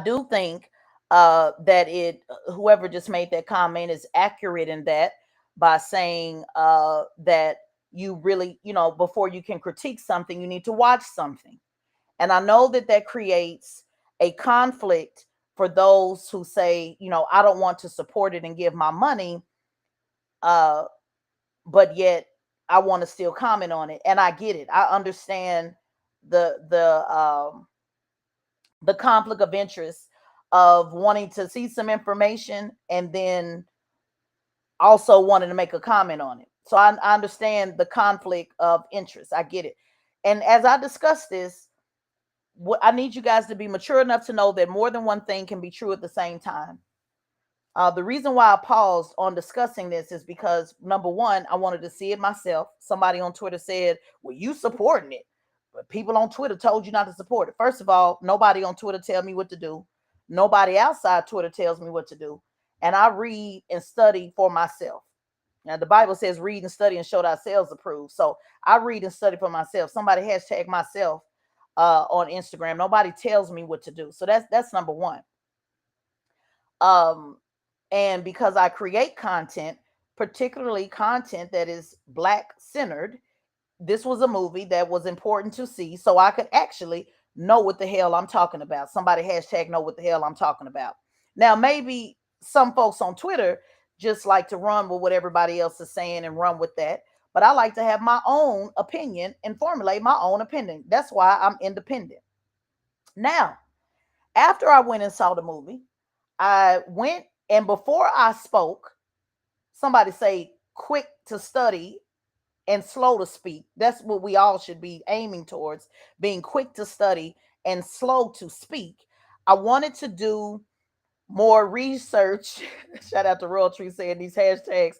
do think that whoever just made that comment is accurate in that, by saying that you really, before you can critique something, you need to watch something. And I know that that creates a conflict for those who say, I don't want to support it and give my money, uh, but yet I want to still comment on it. And I get it. I understand the conflict of interest of wanting to see some information and then also wanting to make a comment on it. So I understand the conflict of interest. I get it. And as I discuss this, what I need you guys to be mature enough to know that more than one thing can be true at the same time. The reason why I paused on discussing this is because, number one, I wanted to see it myself. Somebody on Twitter said, "Well, you supporting it, but people on Twitter told you not to support it." First of all, nobody on Twitter tell me what to do. Nobody outside Twitter tells me what to do, and I read and study for myself. Now, the Bible says, "Read and study and show thyself approved." So I read and study for myself. Somebody hashtag myself on Instagram. Nobody tells me what to do. So that's number one. Um, and because I create content, particularly content that is black centered, this was a movie that was important to see so I could actually know what the hell I'm talking about. Somebody hashtag know what the hell I'm talking about. Now, maybe some folks on Twitter just like to run with what everybody else is saying and run with that. But I like to have my own opinion and formulate my own opinion. That's why I'm independent. Now, after I went and saw the movie, I went, and before I spoke, somebody say quick to study and slow to speak. That's what we all should be aiming towards, being quick to study and slow to speak. I wanted to do more research. Shout out to Royal Tree saying these hashtags.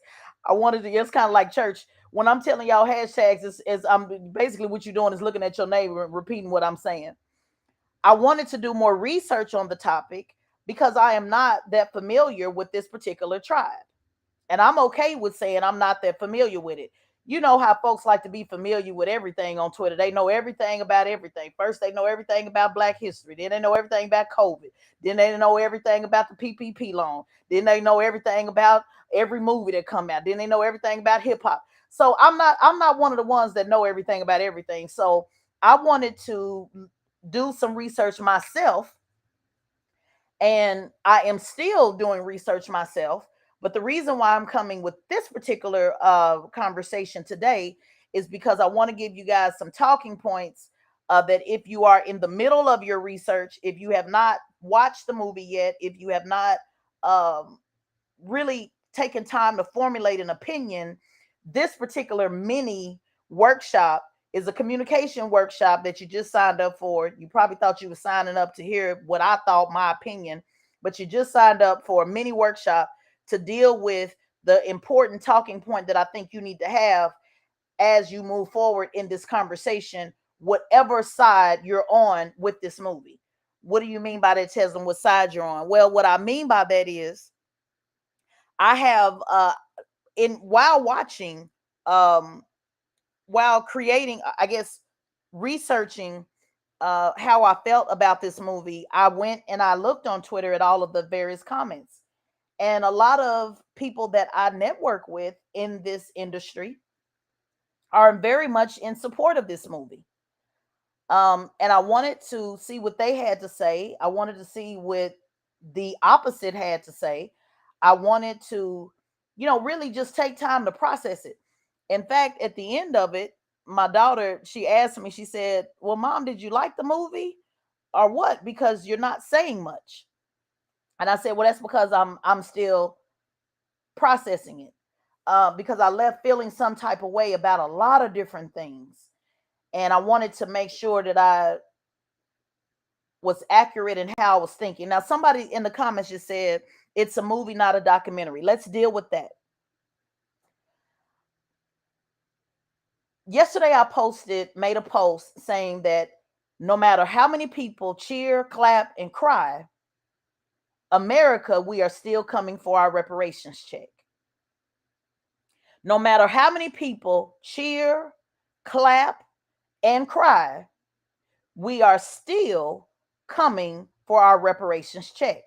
I wanted to, it's kind of like church. When I'm telling y'all hashtags, is I'm basically what you're doing is looking at your neighbor and repeating what I'm saying. I wanted to do more research on the topic because I am not that familiar with this particular tribe. And I'm okay with saying I'm not that familiar with it. You know how folks like to be familiar with everything on Twitter. They know everything about everything. First, they know everything about Black history. Then they know everything about COVID. Then they know everything about the PPP loan. Then they know everything about every movie that come out. Then they know everything about hip hop. So I'm not one of the ones that know everything about everything. So I wanted to do some research myself, and I am still doing research myself. But the reason why I'm coming with this particular conversation today is because I want to give you guys some talking points that if you are in the middle of your research, if you have not watched the movie yet, if you have not um, really taken time to formulate an opinion, this particular mini workshop is a communication workshop that you just signed up for. You probably thought you were signing up to hear what I thought, my opinion, but you just signed up for a mini workshop to deal with the important talking point that I think you need to have as you move forward in this conversation, whatever side you're on with this movie. What do you mean by that, Tesla? What side you're on? Well, what I mean by that is I have in while watching, um while creating, I guess, researching how I felt about this movie, I went and I looked on Twitter at all of the various comments. And a lot of people that I network with in this industry are very much in support of this movie. And I wanted to see what they had to say. I wanted to see what the opposite had to say. I wanted to, really just take time to process it. In fact, at the end of it, my daughter, she asked me, she said, "Well, Mom, did you like the movie or what? Because you're not saying much." And I said, "Well, that's because I'm still processing it. Because I left feeling some type of way about a lot of different things. And I wanted to make sure that I was accurate in how I was thinking." Now, somebody in the comments just said it's a movie, not a documentary. Let's deal with that. Yesterday, made a post saying that no matter how many people cheer, clap, and cry, America, we are still coming for our reparations check. No matter how many people cheer, clap, and cry, we are still coming for our reparations check.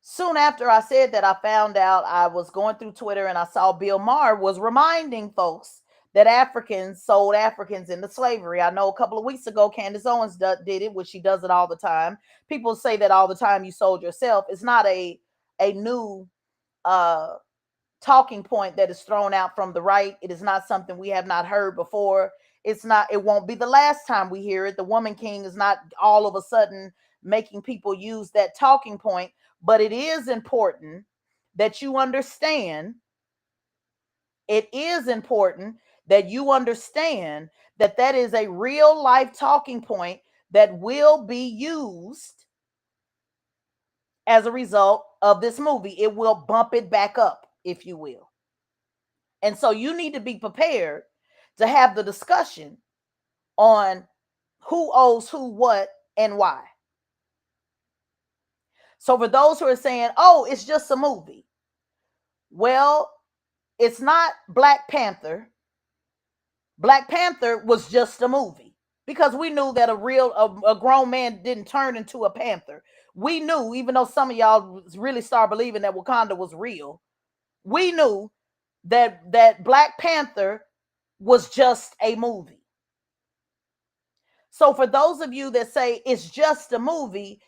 Soon after I said that, I found out, I was going through Twitter and I saw Bill Maher was reminding folks that Africans sold Africans into slavery. I know a couple of weeks ago, Candace Owens did it, which she does it all the time. People say that all the time, you sold yourself. It's not a new uh, talking point that is thrown out from the right. It is not something we have not heard before. It's not, it won't be the last time we hear it. The woman king is not all of a sudden making people use that talking point, but it is important that you understand. It is important that you understand that that is a real life talking point that will be used as a result of this movie. It will bump it back up, if you will. And so you need to be prepared to have the discussion on who owes who what and why. So for those who are saying, oh, it's just a movie. Well, it's not Black Panther. Black Panther was just a movie because we knew that a grown man didn't turn into a panther. We knew, even though some of y'all really start believing that Wakanda was real, we knew that Black Panther was just a movie. So for those of you that say it's just a movie,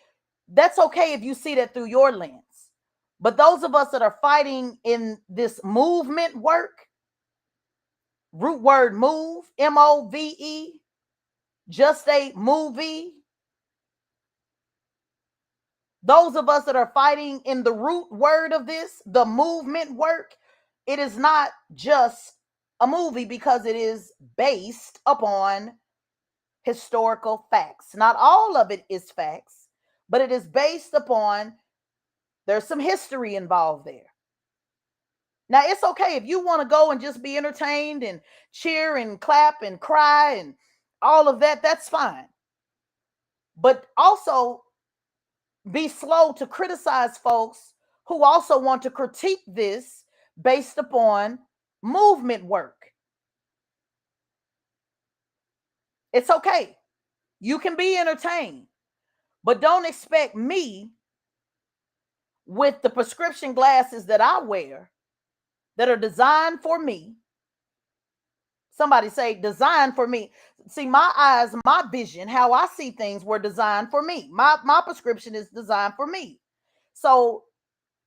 that's okay if you see that through your lens. But those of us that are fighting in this movement work, root word move, MOVE, just a movie. Those of us that are fighting in the root word of this, the movement work, it is not just a movie because it is based upon historical facts. Not all of it is facts, but it is based upon, there's some history involved there. Now, it's okay if you want to go and just be entertained and cheer and clap and cry and all of that, that's fine. But also be slow to criticize folks who also want to critique this based upon movement work. It's okay. You can be entertained, but don't expect me with the prescription glasses that I wear that are designed for me. Somebody say designed for me. See, my eyes, my vision, how I see things were designed for me. My prescription is designed for me. So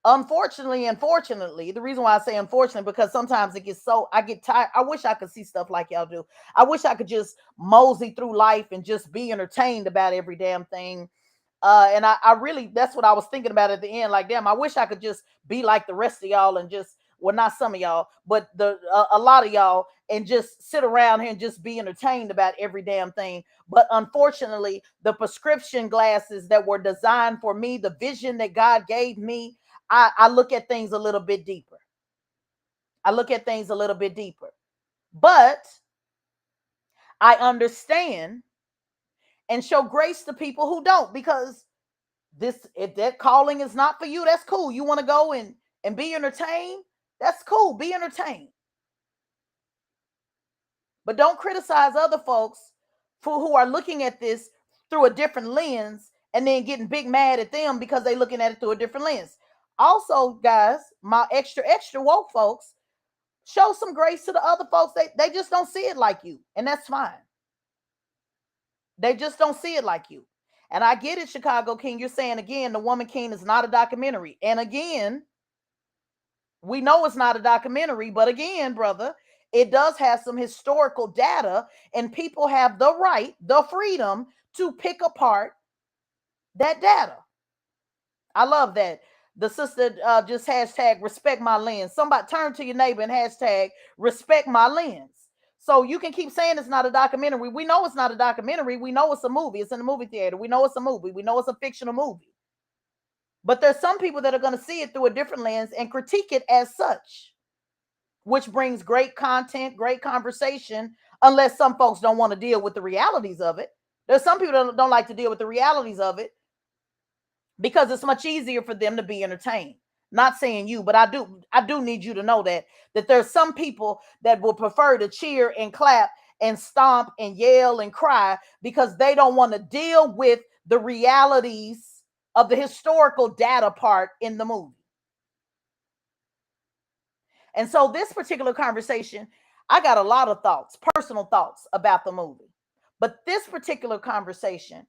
unfortunately, the reason why I say unfortunately, because sometimes it gets so, I get tired. I wish I could see stuff like y'all do. I wish I could just mosey through life and just be entertained about every damn thing. And I really, that's what I was thinking about at the end. Like, damn, I wish I could just be like the rest of y'all and just, well, not some of y'all, but a lot of y'all, and just sit around here and just be entertained about every damn thing. But unfortunately, the prescription glasses that were designed for me, the vision that God gave me, I look at things a little bit deeper. I look at things a little bit deeper. But I understand and show grace to people who don't, because this, if that calling is not for you, that's cool. You want to go and be entertained, that's cool. Be entertained. But don't criticize other folks for who are looking at this through a different lens and then getting big mad at them because they're looking at it through a different lens. Also, guys, my extra woke folks, show some grace to the other folks. They just don't see it like you, and that's fine. They just don't see it like you. And I get it, Chicago King. You're saying again, The Woman King is not a documentary. And again, we know it's not a documentary, but again, brother, it does have some historical data, and people have the right, the freedom to pick apart that data. I love that. The sister just hashtag respect my lens. Somebody turn to your neighbor and hashtag respect my lens. So you can keep saying it's not a documentary. We know it's not a documentary. We know it's a movie. It's in the movie theater. We know it's a movie. We know it's a fictional movie. But there's some people that are going to see it through a different lens and critique it as such, which brings great content, great conversation, unless some folks don't want to deal with the realities of it. There's some people that don't like to deal with the realities of it because it's much easier for them to be entertained. Not saying you, but I do need you to know that there's some people that will prefer to cheer and clap and stomp and yell and cry because they don't want to deal with the realities of the historical data part in the movie. And so this particular conversation, I got a lot of thoughts, personal thoughts about the movie. But this particular conversation,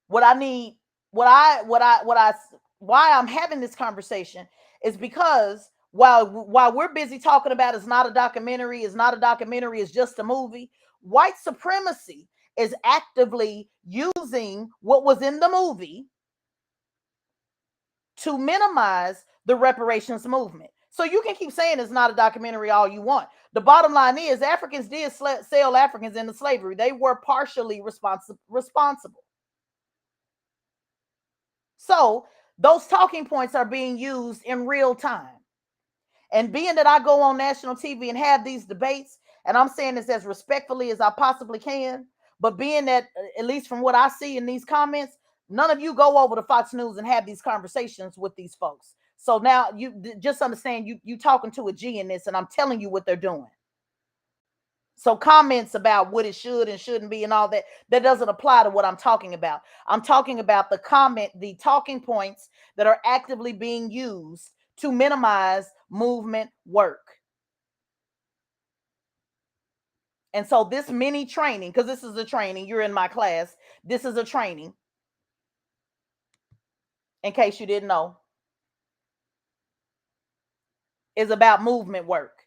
what I need, why I'm having this conversation is because while we're busy talking about it's not a documentary, it's just a movie, white supremacy is actively using what was in the movie to minimize the reparations movement. So you can keep saying it's not a documentary all you want. The bottom line is Africans did sell Africans into slavery. They were partially responsible. So those talking points are being used in real time. And being that I go on national TV and have these debates, and I'm saying this as respectfully as I possibly can, but being that, at least from what I see in these comments, none of you go over to Fox News and have these conversations with these folks. So now you just understand you talking to a G in this, and I'm telling you what they're doing. So comments about what it should and shouldn't be and all that, that doesn't apply to what I'm talking about. I'm talking about the talking points that are actively being used to minimize movement work. And so this mini training, because this is a training, you're in my class, this is a training, in case you didn't know, is about movement work.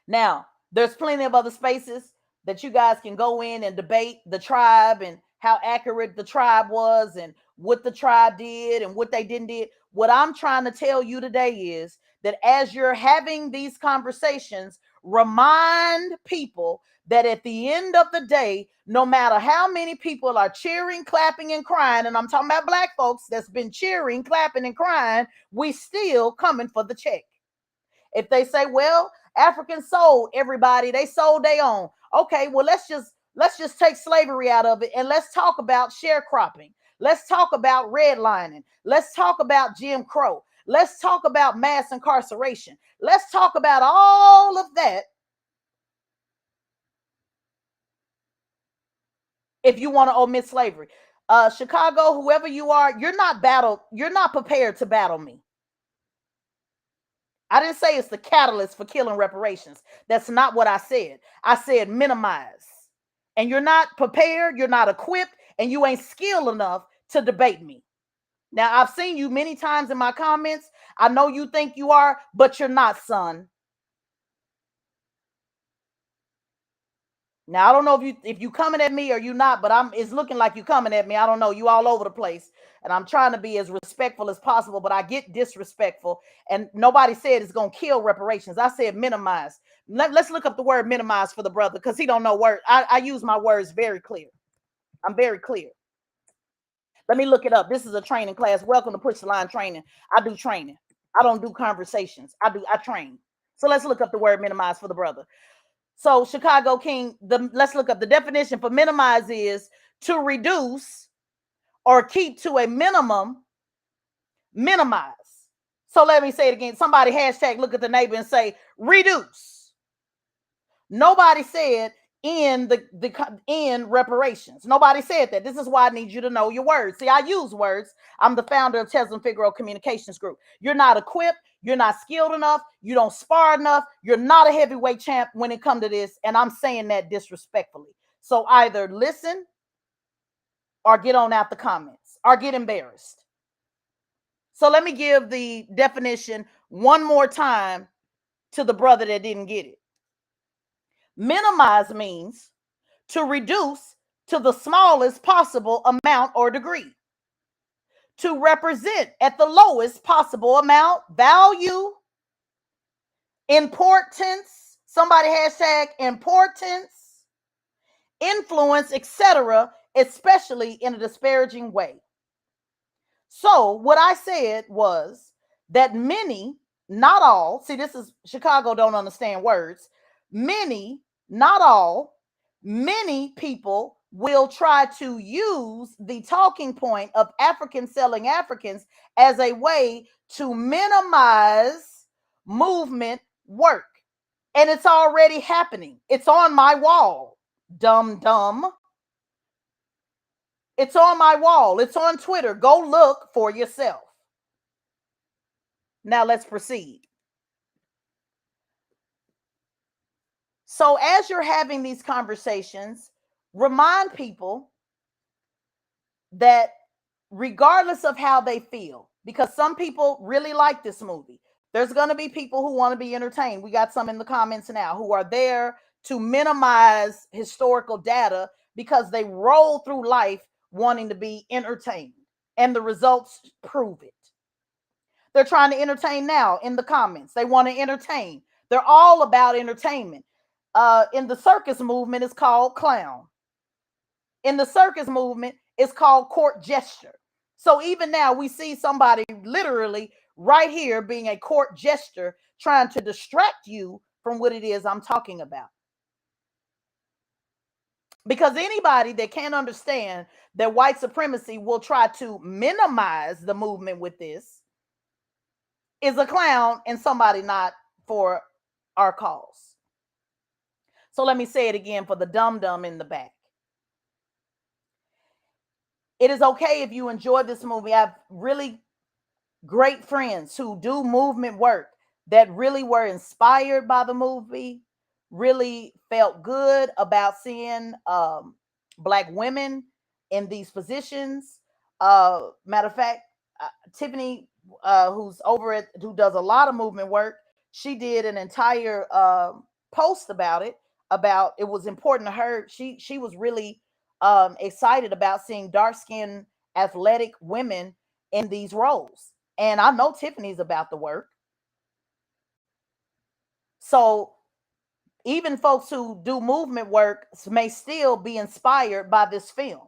Now, there's plenty of other spaces that you guys can go in and debate the tribe and how accurate the tribe was and what the tribe did and what they didn't did. What I'm trying to tell you today is that as you're having these conversations, remind people that at the end of the day, no matter how many people are cheering, clapping, and crying, and I'm talking about black folks that's been cheering, clapping, and crying, we still coming for the check. If they say, well, Africans sold everybody, they sold their own. Okay, well, let's just take slavery out of it and let's talk about sharecropping. Let's talk about redlining. Let's talk about Jim Crow. Let's talk about mass incarceration. Let's talk about all of that. If you want to omit slavery, Chicago, whoever you are, you're not prepared to battle me. I didn't say it's the catalyst for killing reparations. That's not what I said. I said minimize. And you're not prepared, you're not equipped, and you ain't skilled enough to debate me. Now, I've seen you many times in my comments. I know you think you are, but you're not, son. Now, I don't know if you coming at me or you not, but it's looking like you coming at me. I don't know. You all over the place. And I'm trying to be as respectful as possible, but I get disrespectful. And nobody said it's gonna kill reparations. I said minimize. Let's look up the word minimize for the brother because he don't know words. I use my words very clear. I'm very clear. Let me look it up. This is a training class. Welcome to Push the Line Training. I do training. I don't do conversations. I train. So let's look up the word minimize for the brother. So Chicago King, let's look up the definition for minimize is to reduce or keep to a minimum, minimize. So let me say it again. Somebody hashtag look at the neighbor and say reduce. Nobody said in reparations. Nobody said that. This is why I need you to know your words. See, I use words. I'm the founder of Tesla Figaro Communications Group. You're not equipped. You're not skilled enough. You don't spar enough. You're not a heavyweight champ when it comes to this. And I'm saying that disrespectfully. So either listen or get on out the comments or get embarrassed. So let me give the definition one more time to the brother that didn't get it. Minimize means to reduce to the smallest possible amount or degree. To represent at the lowest possible amount, value, importance, somebody hashtag importance, influence, etc., especially in a disparaging way. So what I said was that many, not all, see, this is Chicago don't understand words. Many, not all, many people will try to use the talking point of Africans selling Africans as a way to minimize movement work. And it's already happening. It's on my wall. Dumb, dumb. It's on my wall. It's on Twitter. Go look for yourself. Now let's proceed. So, as you're having these conversations, remind people that regardless of how they feel, because some people really like this movie, there's going to be people who want to be entertained. We got some in the comments now who are there to minimize historical data because they roll through life wanting to be entertained, and the results prove it. They're trying to entertain now in the comments. They want to entertain. They're all about entertainment. In the circus movement, it's called clown. In the circus movement, it's called court gesture. So even now, we see somebody literally right here being a court gesture, trying to distract you from what it is I'm talking about. Because anybody that can't understand that white supremacy will try to minimize the movement with this is a clown and somebody not for our cause. So let me say it again for the dum-dum in the back. It is okay if you enjoy this movie. I have really great friends who do movement work that really were inspired by the movie, really felt good about seeing Black women in these positions. Matter of fact, Tiffany, who does a lot of movement work, she did an entire post about it. About it was important to her. She was really excited about seeing dark skinned athletic women in these roles. And I know Tiffany's about the work. So even folks who do movement work may still be inspired by this film.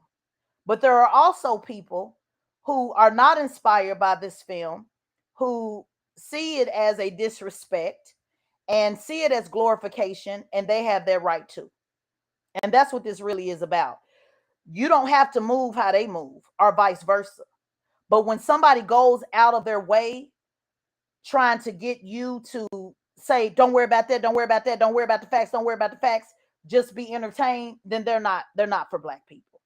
But there are also people who are not inspired by this film, who see it as a disrespect and see it as glorification, and they have their right to. And that's what this really is about. You don't have to move how they move, or vice versa. But when somebody goes out of their way trying to get you to say, don't worry about that, don't worry about that, don't worry about the facts, don't worry about the facts, just be entertained, then they're not for Black people.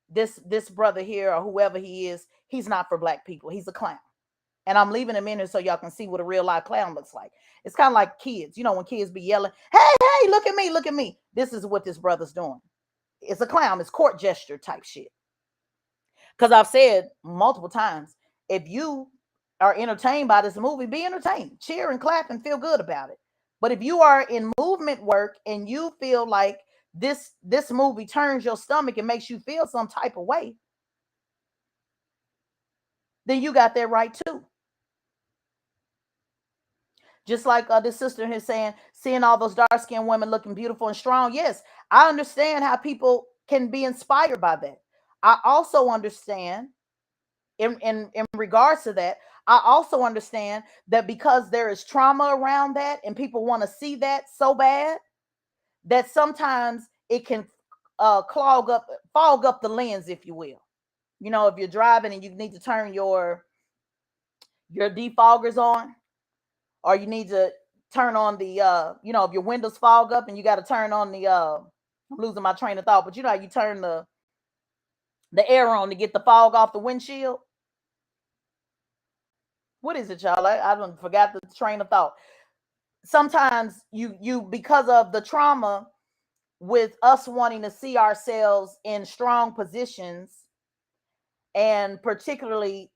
This brother here, or whoever he is, he's not for Black people. He's a clown. And I'm leaving him in here so y'all can see what a real life clown looks like. It's kind of like kids. You know, when kids be yelling, hey, hey, look at me, look at me. This is what this brother's doing. It's a clown. It's court gesture type shit. Because I've said multiple times, if you are entertained by this movie, be entertained. Cheer and clap and feel good about it. But if you are in movement work and you feel like this movie turns your stomach and makes you feel some type of way, then you got that right too. Just like this sister here saying, seeing all those dark skinned women looking beautiful and strong. Yes, I understand how people can be inspired by that. I also understand in regards to that, I also understand that because there is trauma around that and people want to see that so bad that sometimes it can fog up the lens, if you will. You know, if you're driving and you need to turn your defoggers on, or you need to turn on the if your windows fog up and you got to turn on the I'm losing my train of thought, but you know how you turn the air on to get the fog off the windshield. What is it, y'all? I don't forgot the train of thought. Sometimes you because of the trauma with us wanting to see ourselves in strong positions, and particularly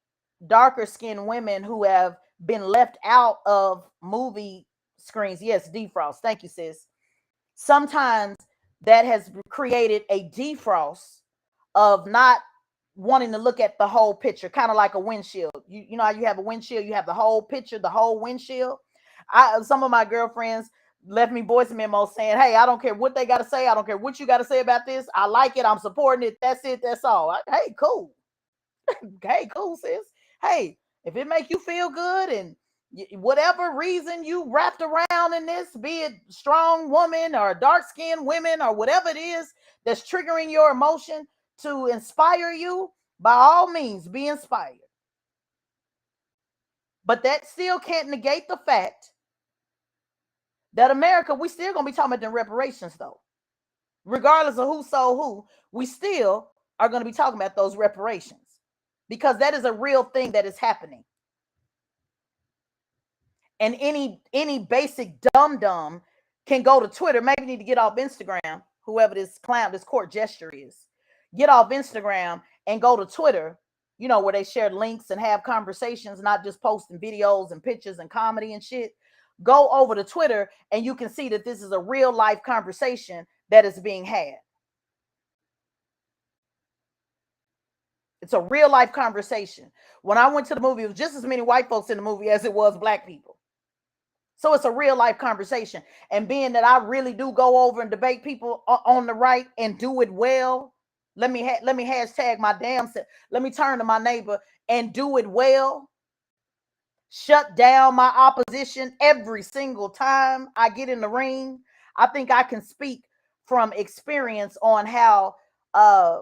darker skinned women who have been left out of movie screens. Yes, defrost. Thank you, sis. Sometimes that has created a defrost of not wanting to look at the whole picture, kind of like a windshield. You know how you have a windshield, you have the whole picture, the whole windshield. Some of my girlfriends left me voice memos saying, hey, I don't care what they got to say. I don't care what you got to say about this. I like it. I'm supporting it. That's it. That's all. Hey, cool. Hey, cool, sis. Hey, if it make you feel good and whatever reason you wrapped around in this, be it strong woman or dark skinned women or whatever it is that's triggering your emotion to inspire you, by all means, be inspired. But that still can't negate the fact That America, we still gonna be talking about the reparations though. Regardless of who sold who, we still are gonna be talking about those reparations. Because that is a real thing that is happening. And any basic dum-dum can go to Twitter. Maybe need to get off Instagram, whoever this clown, this court gesture is. Get off Instagram and go to Twitter, where they share links and have conversations, not just posting videos and pictures and comedy and shit. Go over to Twitter and you can see that this is a real life conversation that is being had. It's a real life conversation. When I went to the movie, it was just as many white folks in the movie as it was black people. So it's a real life conversation. And being that I really do go over and debate people on the right and do it well, let me hashtag my damn self. Let me turn to my neighbor and do it well. Shut down my opposition every single time I get in the ring. I think I can speak from experience on how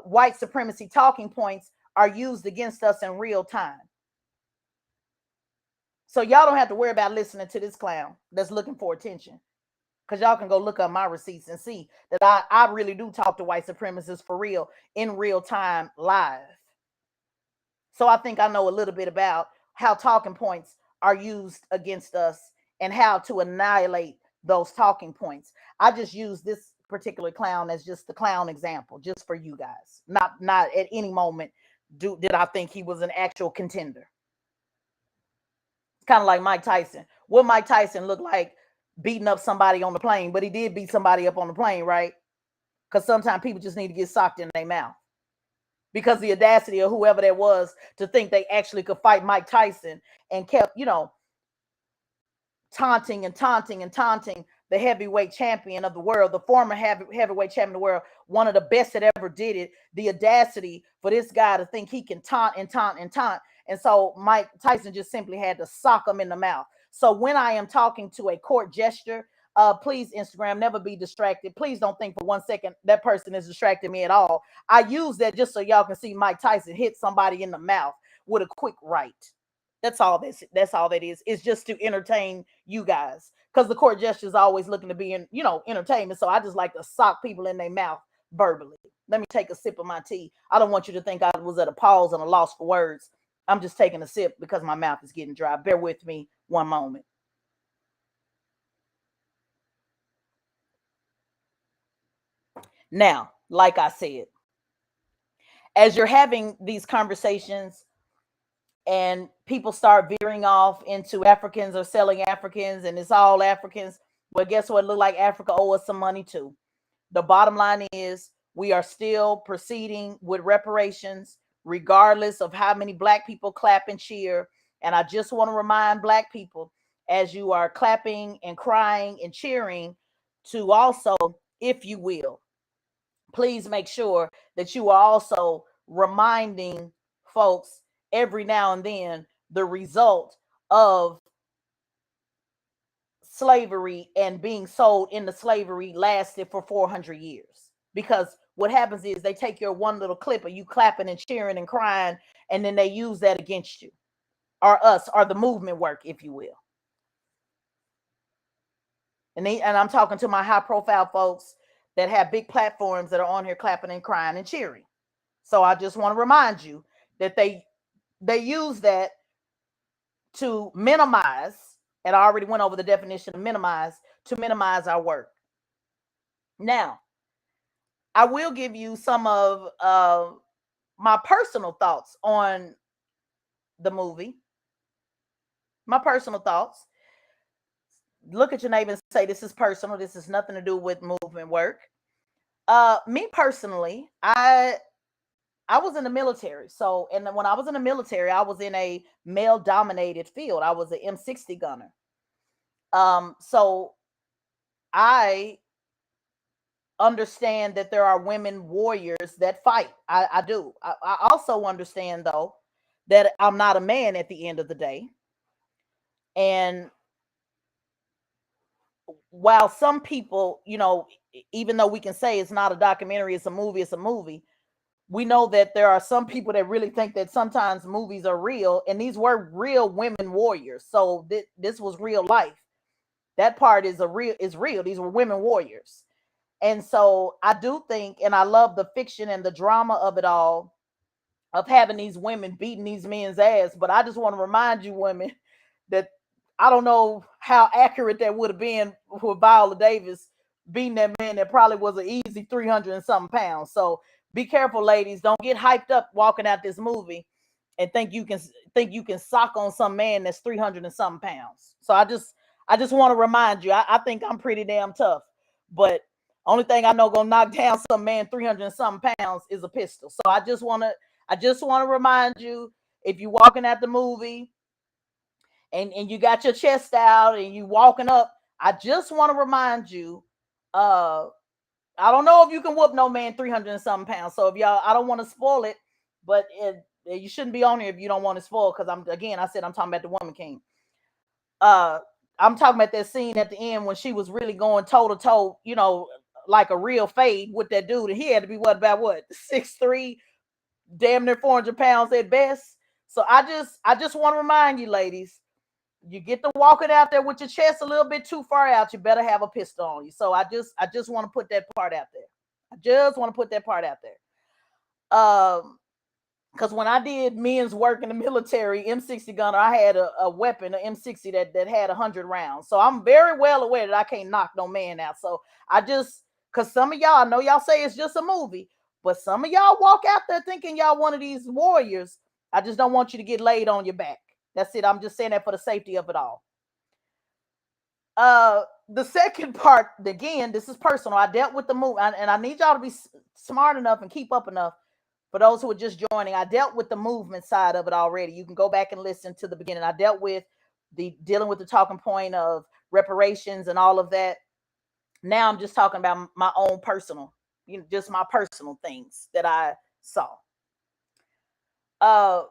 white supremacy talking points are used against us in real time. So y'all don't have to worry about listening to this clown that's looking for attention. Because y'all can go look up my receipts and see that I really do talk to white supremacists for real, in real time, live. So I think I know a little bit about how talking points are used against us and how to annihilate those talking points. I just use this particular clown as just the clown example, just for you guys. Not at any moment did I think he was an actual contender. Kind of like Mike Tyson. What Mike Tyson looked like beating up somebody on the plane, but he did beat somebody up on the plane, right? Because sometimes people just need to get socked in their mouth. Because the audacity of whoever that was to think they actually could fight Mike Tyson and kept, taunting the heavyweight champion of the world, the former heavyweight champion of the world, one of the best that ever did it. The audacity for this guy to think he can taunt. And so Mike Tyson just simply had to sock him in the mouth. So when I am talking to a court gesture, please, Instagram, never be distracted. Please don't think for 1 second that person is distracting me at all. I use that just so y'all can see Mike Tyson hit somebody in the mouth with a quick right. That's all that is. It's just to entertain you guys. Because the court gesture is always looking to be entertainment. So I just like to sock people in their mouth verbally. Let me take a sip of my tea. I don't want you to think I was at a pause and a loss for words. I'm just taking a sip because my mouth is getting dry. Bear with me one moment. Now, like I said, as you're having these conversations and people start veering off into Africans or selling Africans and it's all Africans, well, guess what? It look like Africa owes us some money too. The bottom line is we are still proceeding with reparations, regardless of how many black people clap and cheer. And I just want to remind black people, as you are clapping and crying and cheering, to also, if you will, please make sure that you are also reminding folks every now and then the result of slavery and being sold into slavery lasted for 400 years. Because what happens is they take your one little clip of you clapping and cheering and crying, and then they use that against you or us or the movement work, if you will. And I'm talking to my high profile folks that have big platforms that are on here clapping and crying and cheering. So I just want to remind you that they use that to minimize, and I already went over the definition of minimize, to minimize our work. Now, I will give you some of my personal thoughts on the movie. My personal thoughts. Look at your neighbor and say, this is personal. This has nothing to do with movement work. Me personally, I was in the military. So, and when I was in the military, I was in a male dominated field. I was an M60 gunner. So I understand that there are women warriors that fight. I do. I also understand though that I'm not a man at the end of the day. And while some people, even though we can say it's not a documentary, it's a movie, we know that there are some people that really think that sometimes movies are real, and these were real women warriors. So this was real life. That part is real. These were women warriors. And so I do think, and I love the fiction and the drama of it all, of having these women beating these men's ass. But I just want to remind you, women, that I don't know how accurate that would have been with Viola Davis beating that man that probably was an easy 300 and something pounds. So be careful, ladies. Don't get hyped up walking out this movie and think you can sock on some man that's 300 and something pounds. So I just want to remind you, I think I'm pretty damn tough. But only thing I know gonna knock down some man 300 and something pounds is a pistol. So I just want to remind you, if you walking at the movie and you got your chest out and you walking up, I just want to remind you, uh, I don't know if you can whoop no man 300 and something pounds. So if y'all, I don't want to spoil it, but you shouldn't be on here if you don't want to spoil. Because I said I'm talking about the Woman King. Uh, I'm talking about that scene at the end when she was really going toe to toe, like a real fade with that dude, and he had to be what 6'3", damn near 400 pounds at best. So I just want to remind you, ladies, you get to walking out there with your chest a little bit too far out, you better have a pistol on you. So I just want to put that part out there. I just want to put that part out there. Because when I did men's work in the military, M60 gunner, I had a weapon, an M60 that had 100 rounds. So I'm very well aware that I can't knock no man out. So because some of y'all, I know y'all say it's just a movie, but some of y'all walk out there thinking y'all one of these warriors. I just don't want you to get laid on your back. That's it. I'm just saying that for the safety of it all. The second part, again, this is personal. I dealt with the movie, and I need y'all to be smart enough and keep up enough. For those who are just joining, I dealt with the movement side of it already. You can go back and listen to the beginning. I dealt with dealing with the talking point of reparations and all of that. Now I'm just talking about my own personal, just my personal things that I saw. Uh,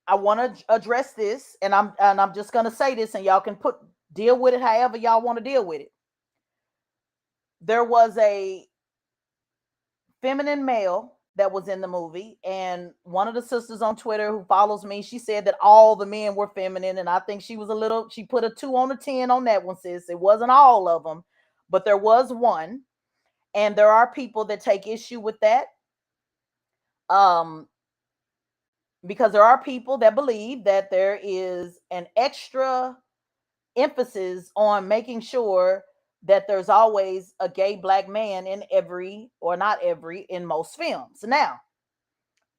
I want to address this, and I'm just gonna say this, and y'all can deal with it however y'all want to deal with it. There was a feminine male that was in the movie, and one of the sisters on Twitter who follows me, she said that all the men were feminine, and I think she put a 2 on a 10 on that one, sis. It wasn't all of them, but there was one, and there are people that take issue with that. Um, because there are people that believe that there is an extra emphasis on making sure that there's always a gay black man in every, or not every, in most films. Now,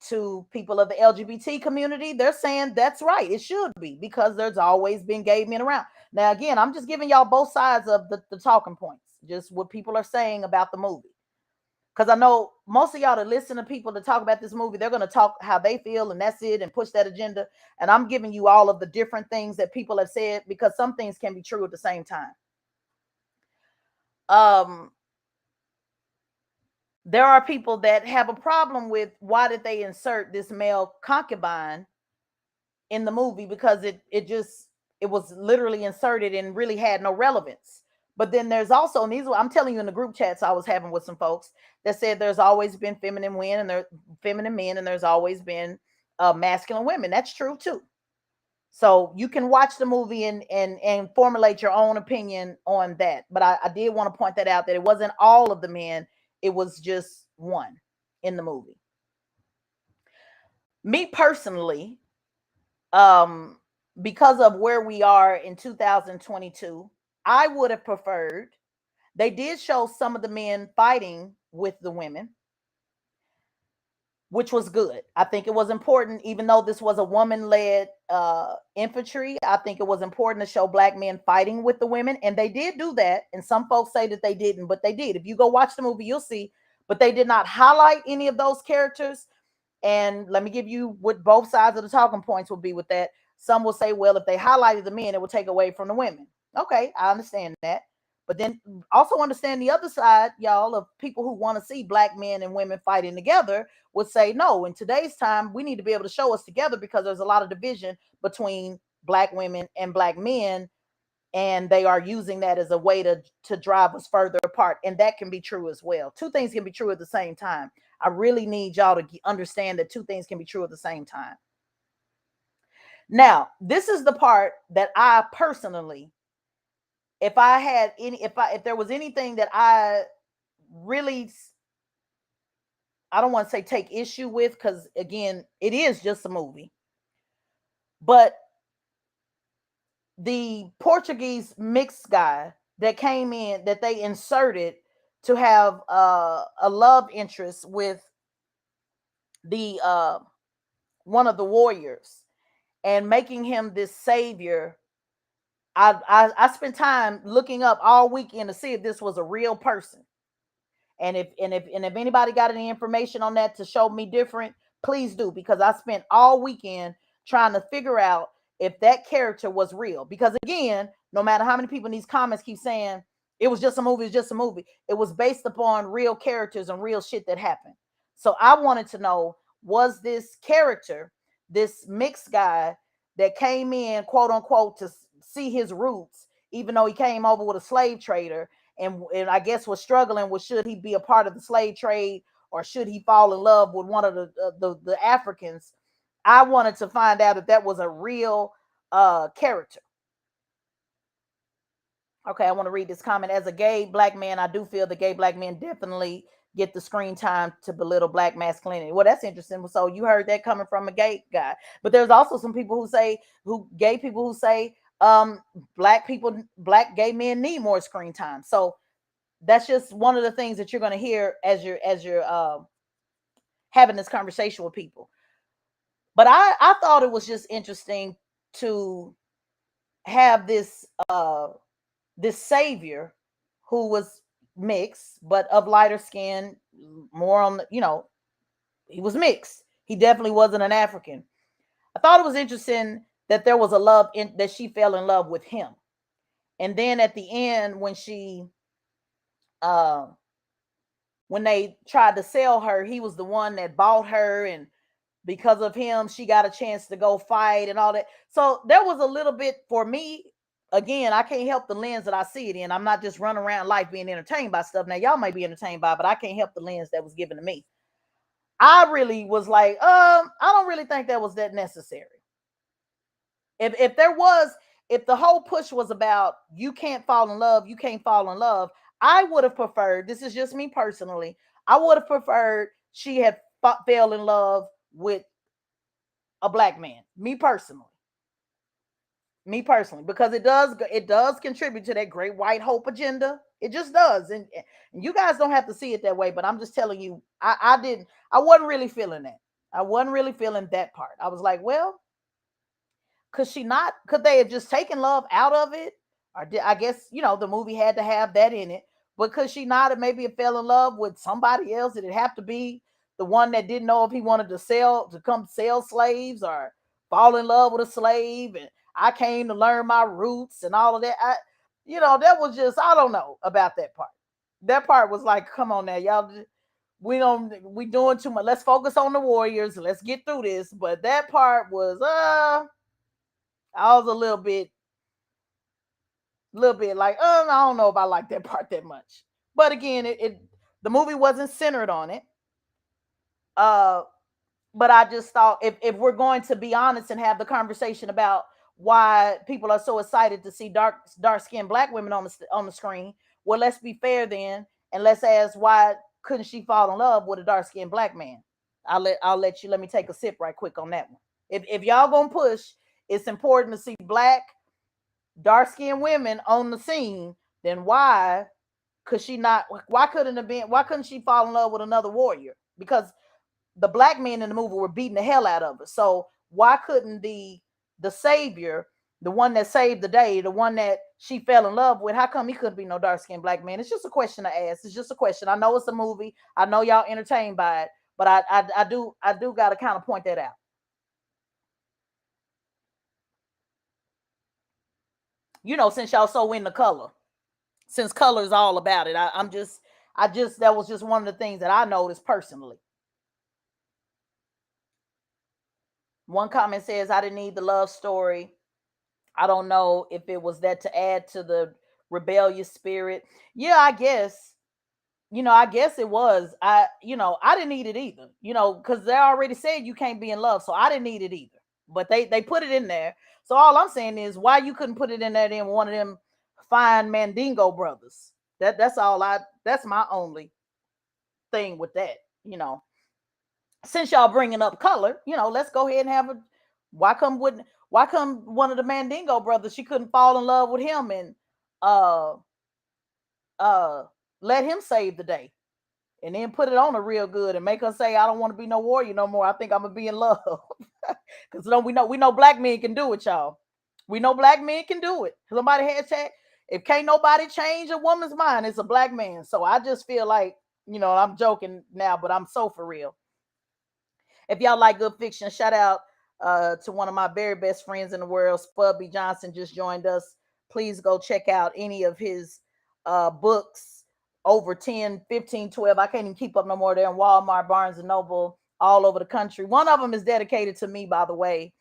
to people of the LGBT community, they're saying that's right. It should be, because there's always been gay men around. Now, again, I'm just giving y'all both sides of the talking points, just what people are saying about the movie. Because I know most of y'all that listen to people that talk about this movie, they're going to talk how they feel, and that's it, and push that agenda. And I'm giving you all of the different things that people have said, because some things can be true at the same time. Um, there are people that have a problem with why did they insert this male concubine in the movie, because it was literally inserted and really had no relevance. But then there's also, and these I'm telling you, in the group chats I was having with some folks that said there's always been feminine men and there's always been masculine women. That's true too. So you can watch the movie and formulate your own opinion on that. But I did want to point that out, that it wasn't all of the men, it was just one in the movie. Me personally, um, because of where we are in 2022, I would have preferred, they did show some of the men fighting with the women, which was good. I think it was important, even though this was a woman-led infantry. I think it was important to show black men fighting with the women, and they did do that. And some folks say that they didn't, but they did. If you go watch the movie, you'll see. But they did not highlight any of those characters. And let me give you what both sides of the talking points will be with that. Some will say, well, if they highlighted the men, it would take away from the women. Okay, I understand that. But then also understand the other side, y'all, of people who want to see black men and women fighting together would say, no, in today's time, we need to be able to show us together, because there's a lot of division between black women and black men. And they are using that as a way to drive us further apart. And that can be true as well. Two things can be true at the same time. I really need y'all to understand that two things can be true at the same time. Now, this is the part that I personally if I had any, if there was anything that I really, I don't want to say take issue with, because again, it is just a movie, but the Portuguese mixed guy that came in, that they inserted to have a love interest with the one of the warriors, and making him this savior. I spent time looking up all weekend to see if this was a real person. And if anybody got any information on that to show me different, please do, because I spent all weekend trying to figure out if that character was real. Because again, no matter how many people in these comments keep saying it was just a movie, it's just a movie, it was based upon real characters and real shit that happened. So I wanted to know, was this character, this mixed guy that came in, quote unquote, to see his roots, even though he came over with a slave trader, and I guess was struggling with, should he be a part of the slave trade, or should he fall in love with one of the Africans. I wanted to find out if that was a real character. Okay, I want to read this comment. As a gay black man, I do feel the gay black men definitely get the screen time to belittle black masculinity. Well, that's interesting. So you heard that coming from a gay guy. But there's also some people who say, gay people who say, black people, black gay men need more screen time. So that's just one of the things that you're going to hear as you're having this conversation with people. But I thought it was just interesting to have this savior who was mixed, but of lighter skin, more on the, he was mixed. He definitely wasn't an African. I thought it was interesting that there was a love in, that she fell in love with him. And then at the end, uh when they tried to sell her, he was the one that bought her, and because of him, she got a chance to go fight and all that. So there was a little bit for me. Again, I can't help the lens that I see it in. I'm not just running around life being entertained by stuff. Now, y'all might be entertained by it, but I can't help the lens that was given to me. I really was like, I don't really think that was that necessary. If there was, if the whole push was about you can't fall in love, you can't fall in love, I would have preferred, this is just me personally, I would have preferred she had fell in love with a black man. Me personally, because it does contribute to that great white hope agenda. It just does. And you guys don't have to see it that way, but I'm just telling you, I wasn't really feeling that. I wasn't really feeling that part. I was like, well, could they have just taken love out of it? Or I guess, the movie had to have that in it. But could she not have maybe fell in love with somebody else? Did it have to be the one that didn't know if he wanted to come sell slaves, or fall in love with a slave? And I came to learn my roots and all of that. That was just, I don't know about that part. That part was like, come on now, y'all. We doing too much. Let's focus on the Warriors. Let's get through this. But that part was, I was a little bit like, I don't know if I like that part that much. But again, the movie wasn't centered on it. Uh, but I just thought, if we're going to be honest and have the conversation about why people are so excited to see dark skinned black women on the screen, well, let's be fair then, and let's ask, why couldn't she fall in love with a dark skinned black man? Let me take a sip right quick on that one. If y'all gonna push, it's important to see black dark skinned women on the scene, then why could she not? Why couldn't have been? Why couldn't she fall in love with another warrior? Because the black men in the movie were beating the hell out of her. So why couldn't the savior, the one that saved the day, the one that she fell in love with, how come he couldn't be no dark skinned black man? It's just a question to ask. It's just a question. I know it's a movie. I know y'all entertained by it, but I do got to kind of point that out. Since y'all so in the color, since color is all about it, I just that was just one of the things that I noticed personally. One comment says, I didn't need the love story. I don't know if it was that to add to the rebellious spirit. Yeah, I guess it was. I didn't need it either, because they already said you can't be in love. So I didn't need it either. But they put it in there. So all I'm saying is, why you couldn't put it in there then one of them fine Mandingo brothers. That's all I. That's my only thing with that. You know, since y'all bringing up color, let's go ahead and have a. Why come wouldn't? Why come one of the Mandingo brothers? She couldn't fall in love with him and uh uh let him save the day, and then put it on her real good and make her say, "I don't want to be no warrior no more. I think I'm gonna be in love." Because we know black men can do it, y'all. We know black men can do it. Somebody hashtag, if can't nobody change a woman's mind, it's a black man. So I just feel like, I'm joking now, but I'm so for real. If y'all like good fiction, shout out to one of my very best friends in the world, Spud Johnson, just joined us. Please go check out any of his books, over 10, 15, 12. I can't even keep up no more. They're in Walmart, Barnes and Noble, all over the country. One of them is dedicated to me, by the way.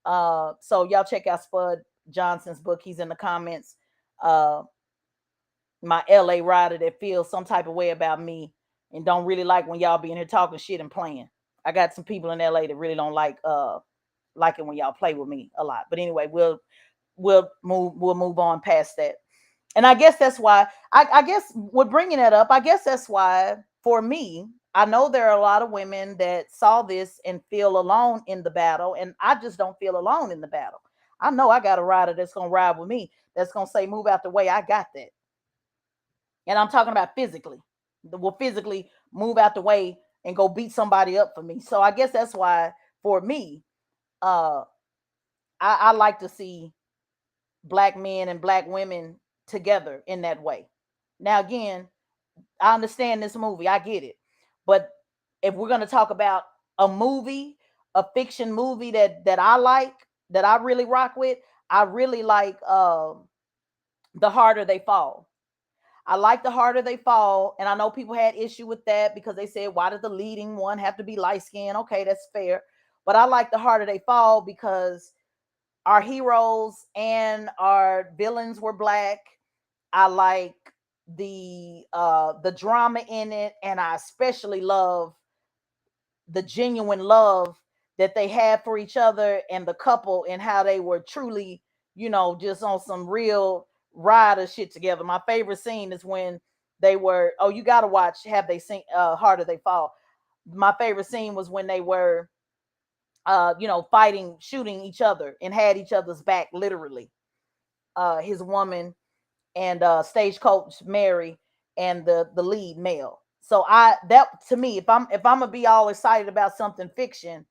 So y'all check out Spud Johnson's book. He's in the comments. Uh, my LA rider that feels some type of way about me and don't really like when y'all be in here talking shit and playing. I got some people in LA that really don't like it when y'all play with me a lot. But anyway, we'll move on past that. And I guess that's why I guess we're bringing that up. I guess that's why for me, I know there are a lot of women that saw this and feel alone in the battle, and I just don't feel alone in the battle. I know I got a rider that's gonna ride with me, that's gonna say, "Move out the way, I got that." And I'm talking about physically. Will physically move out the way and go beat somebody up for me. So I guess that's why for me, uh, I like to see black men and black women together in that way. Now again, I understand this movie, I get it, but if we're gonna talk about a movie, a fiction movie that I like, that I really rock with, I really like The Harder They Fall. I like The Harder They Fall, and I know people had issue with that because they said, why did the leading one have to be light skinned? Okay, that's fair. But I like The Harder They Fall because our heroes and our villains were black. I like the drama in it, and I especially love the genuine love that they had for each other and the couple, and how they were truly, just on some real rider shit together. My favorite scene is when they were, oh, you gotta watch Have They Seen Harder They Fall. My favorite scene was when they were fighting, shooting each other and had each other's back literally. His woman and stagecoach Mary and the lead male. So that to me, if I'm gonna be all excited about something fiction,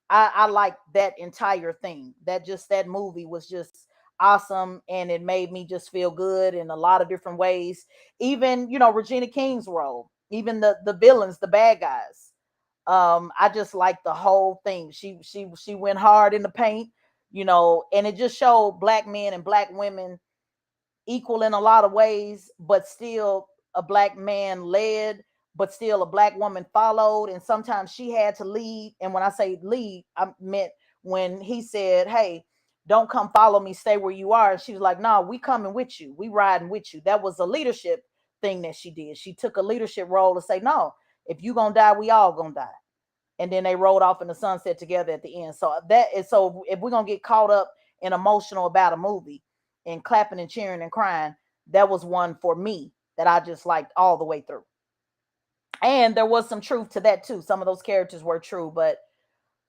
I like that entire thing. That movie was just awesome, and it made me just feel good in a lot of different ways. Even Regina King's role, even the villains, the bad guys. I just like the whole thing. She went hard in the paint, and it just showed black men and black women equal in a lot of ways, but still a black man led, but still a black woman followed. And sometimes she had to lead. And when I say lead, I meant when he said, "Hey, don't come follow me, stay where you are." And she was like, "No, we coming with you. We riding with you." That was a leadership thing that she did. She took a leadership role to say, "No, if you gonna die, we all gonna die." And then they rode off in the sunset together at the end. So that is, so if we're gonna get caught up and emotional about a movie and clapping and cheering and crying, that was one for me that I just liked all the way through. And there was some truth to that too. Some of those characters were true, but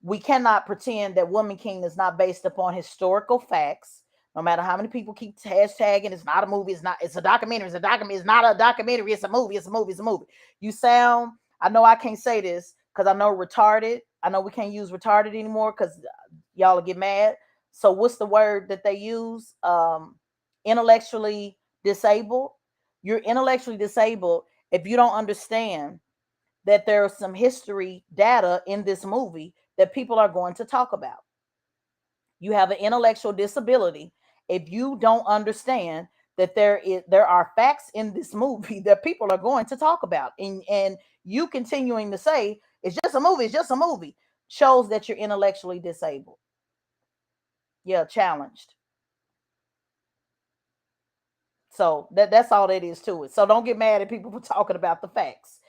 we cannot pretend that Woman King is not based upon historical facts. No matter how many people keep hashtagging, it's not a movie, it's a documentary, it's not a documentary, it's a movie, it's a movie. You sound, I know I can't say this because I know retarded. I know we can't use retarded anymore because y'all will get mad. So what's the word that they use? Intellectually disabled. You're intellectually disabled if you don't understand that there's some history data in this movie that people are going to talk about. You have an intellectual disability if you don't understand that there are facts in this movie that people are going to talk about. And you continuing to say it's just a movie, it's just a movie, shows that you're intellectually disabled. Yeah, challenged. So that's all that is to it. So don't get mad at people for talking about the facts.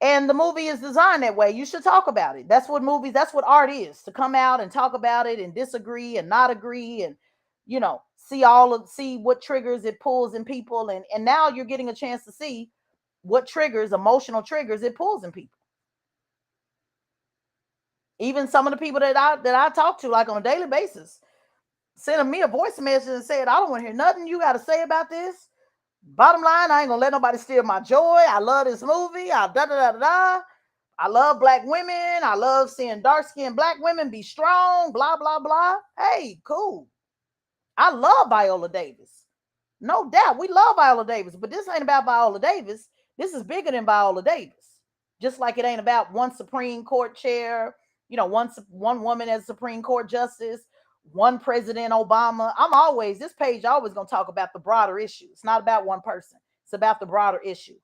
And the movie is designed that way. You should talk about it. That's what art is, to come out and talk about it and disagree and not agree. And see what triggers it pulls in people, and now you're getting a chance to see what emotional triggers it pulls in people. Even some of the people that I talk to, like on a daily basis, sending me a voice message and said, I don't want to hear nothing you got to say about this. Bottom line, I ain't gonna let nobody steal my joy. I love this movie. I love black women. I love seeing dark-skinned black women be strong, blah, blah, blah. Hey, cool. I love Viola Davis. No doubt. We love Viola Davis, but this ain't about Viola Davis. This is bigger than Viola Davis. Just like it ain't about one Supreme Court chair, one woman as Supreme Court justice, one President Obama. This page always gonna talk about the broader issue. It's not about one person. It's about the broader issue.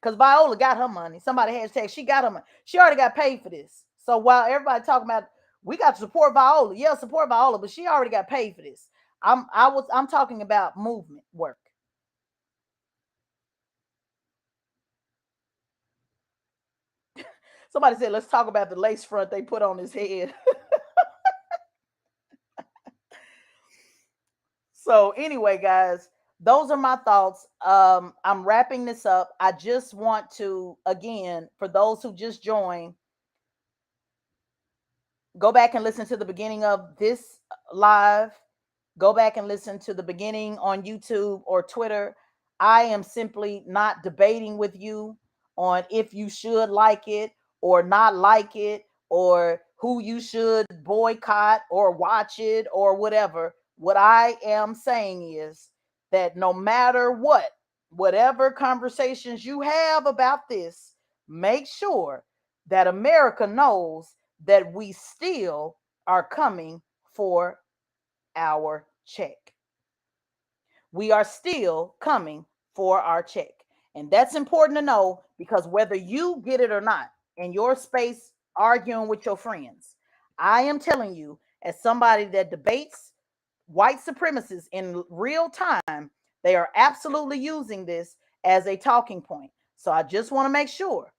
Because Viola got her money. Somebody hashtag she got her money. She already got paid for this. So while everybody talking about we got to support Viola, yeah, support Viola, but she already got paid for this. I'm talking about movement work. Somebody said, let's talk about the lace front they put on his head. So anyway, guys, those are my thoughts. I'm wrapping this up. I just want to, again, for those who just joined, go back and listen to the beginning of this live. Go back and listen to the beginning on YouTube or Twitter. I am simply not debating with you on if you should like it or not like it, or who you should boycott or watch it or whatever. What I am saying is that no matter whatever conversations you have about this, make sure that America knows that we still are coming for our check. We are still coming for our check. And that's important to know, because whether you get it or not, in your space arguing with your friends, I am telling you, as somebody that debates white supremacists in real time, they are absolutely using this as a talking point. So I just want to make sure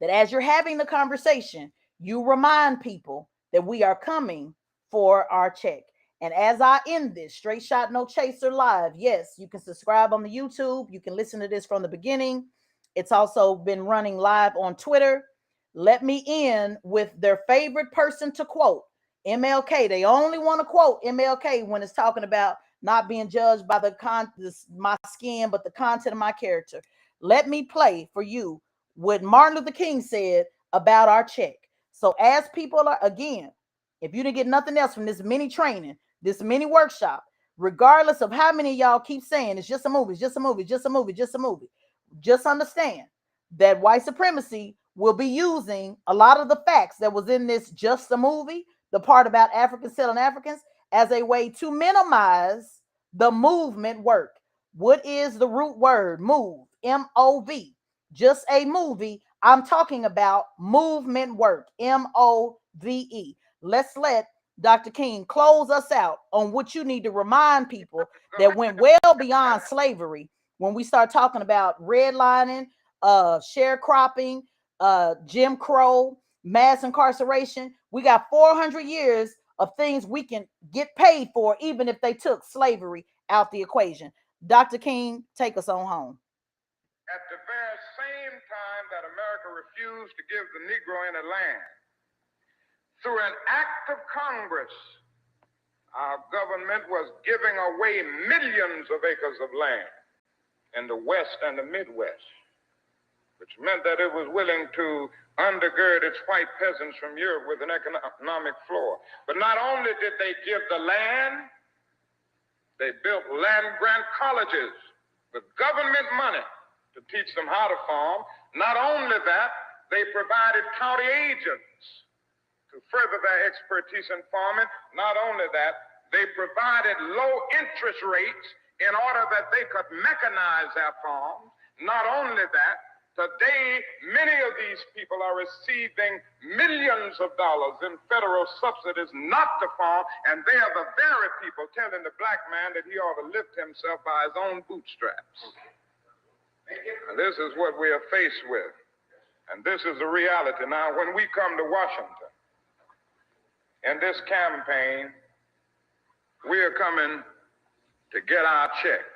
that as you're having the conversation, you remind people that we are coming for our check. And as I end this Straight Shot No Chaser live, yes, you can subscribe on the YouTube. You can listen to this from the beginning. It's also been running live on Twitter. Let me end with their favorite person to quote, MLK. They only want to quote MLK when it's talking about not being judged by my skin, but the content of my character. Let me play for you what Martin Luther King said about our check. So as people are, again, if you didn't get nothing else from this mini training, this mini workshop, regardless of how many of y'all keep saying it's just a movie, just a movie, just a movie, just a movie, just understand that white supremacy will be using a lot of the facts that was in this just a movie, the part about Africans selling Africans, as a way to minimize the movement work. What is the root word? Move, M-O-V. Just a movie. I'm talking about movement work, M-O-V-E. Let's let Dr. King close us out on what you need to remind people that went well beyond slavery when we start talking about redlining, sharecropping, Jim Crow, mass incarceration. We got 400 years of things we can get paid for, even if they took slavery out the equation. Dr. King, take us on home. At the very same time that America refused to give the Negro any land, through an act of Congress, our government was giving away millions of acres of land in the West and the Midwest, which meant that it was willing to undergird its white peasants from Europe with an economic floor. But not only did they give the land, they built land-grant colleges with government money to teach them how to farm. Not only that, they provided county agents to further their expertise in farming. Not only that, they provided low interest rates in order that they could mechanize their farms. Not only that, today many of these people are receiving millions of dollars in federal subsidies not to farm, and they are the very people telling the black man that he ought to lift himself by his own bootstraps. And this is what we are faced with. And this is the reality. Now, when we come to Washington in this campaign, We are coming to get our check.